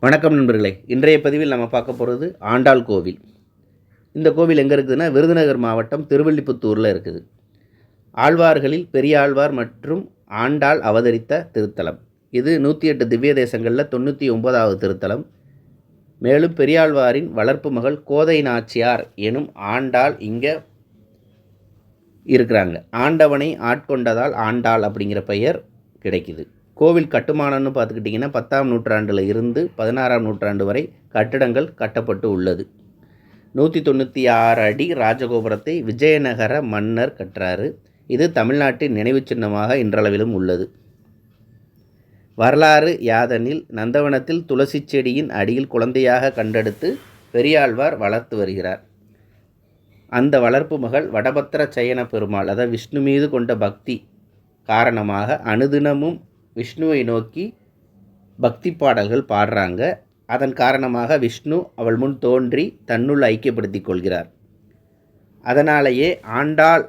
வணக்கம் நண்பர்களே. இன்றைய பதிவில் நம்ம பார்க்க போகிறது ஆண்டாள் கோவில். இந்த கோவில் எங்கே இருக்குதுன்னா விருதுநகர் மாவட்டம் திருவில்லிபுத்தூரில் இருக்குது. ஆழ்வார்களில் பெரியாழ்வார் மற்றும் ஆண்டாள் அவதரித்த திருத்தலம். இது 108 திவ்ய தேசங்களில் 99வது திருத்தலம். மேலும் பெரியாழ்வாரின் வளர்ப்பு மகள் கோதை நாச்சியார் எனும் ஆண்டாள் இங்கே இருக்கிறாங்க. ஆண்டவனை ஆட்கொண்டதால் ஆண்டாள் அப்படிங்கிற பெயர் கிடைக்குது. கோவில் கட்டுமானம்னு பார்த்துக்கிட்டிங்கன்னா 10ஆம் நூற்றாண்டில் இருந்து 16ஆம் நூற்றாண்டு வரை கட்டிடங்கள் கட்டப்பட்டு உள்ளது. 196 அடி ராஜகோபுரத்தை விஜயநகர மன்னர் கட்டுறாரு. இது தமிழ்நாட்டின் நினைவு சின்னமாக இன்றளவிலும் உள்ளது. வரலாறு யாதெனில் நந்தவனத்தில் துளசி செடியின் அடியில் குழந்தையாக கண்டெடுத்து பெரியாழ்வார் வளர்த்து வருகிறார். அந்த வளர்ப்பு மகள் வடபத்திர சயன பெருமாள் அதாவது விஷ்ணு மீது கொண்ட பக்தி காரணமாக அனுதினமும் விஷ்ணுவை நோக்கி பக்தி பாடல்கள் பாடுறாங்க. அதன் காரணமாக விஷ்ணு அவள் முன் தோன்றி தன்னுள் ஐக்கியப்படுத்தி கொள்கிறார். அதனாலேயே ஆண்டாள்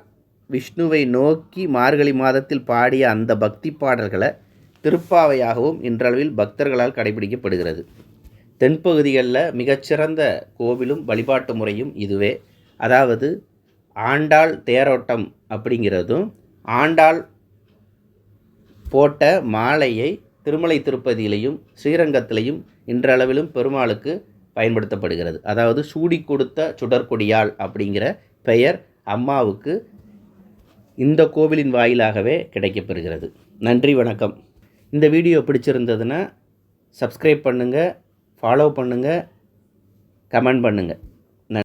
விஷ்ணுவை நோக்கி மார்கழி மாதத்தில் பாடிய அந்த பக்தி பாடல்களை திருப்பாவையாகவும் இன்றளவில் பக்தர்களால் கடைபிடிக்கப்படுகிறது. தென்பகுதிகளில் மிகச்சிறந்த கோவிலும் வழிபாட்டு முறையும் இதுவே. அதாவது ஆண்டாள் தேரோட்டம் அப்படிங்கிறதும் ஆண்டாள் போட்ட மாலையை திருமலை திருப்பதியிலையும் ஸ்ரீரங்கத்திலையும் இன்றளவிலும் பெருமாளுக்கு பயன்படுத்தப்படுகிறது. அதாவது சூடி கொடுத்த சுடற்கொடியாள் அப்படிங்கிற பெயர் அம்மாவுக்கு இந்த கோவிலின் வாயிலாகவே கிடைக்கப்பெறுகிறது. நன்றி, வணக்கம். இந்த வீடியோ பிடிச்சிருந்ததுன்னா சப்ஸ்கிரைப் பண்ணுங்கள், ஃபாலோ பண்ணுங்கள், கமெண்ட் பண்ணுங்கள்.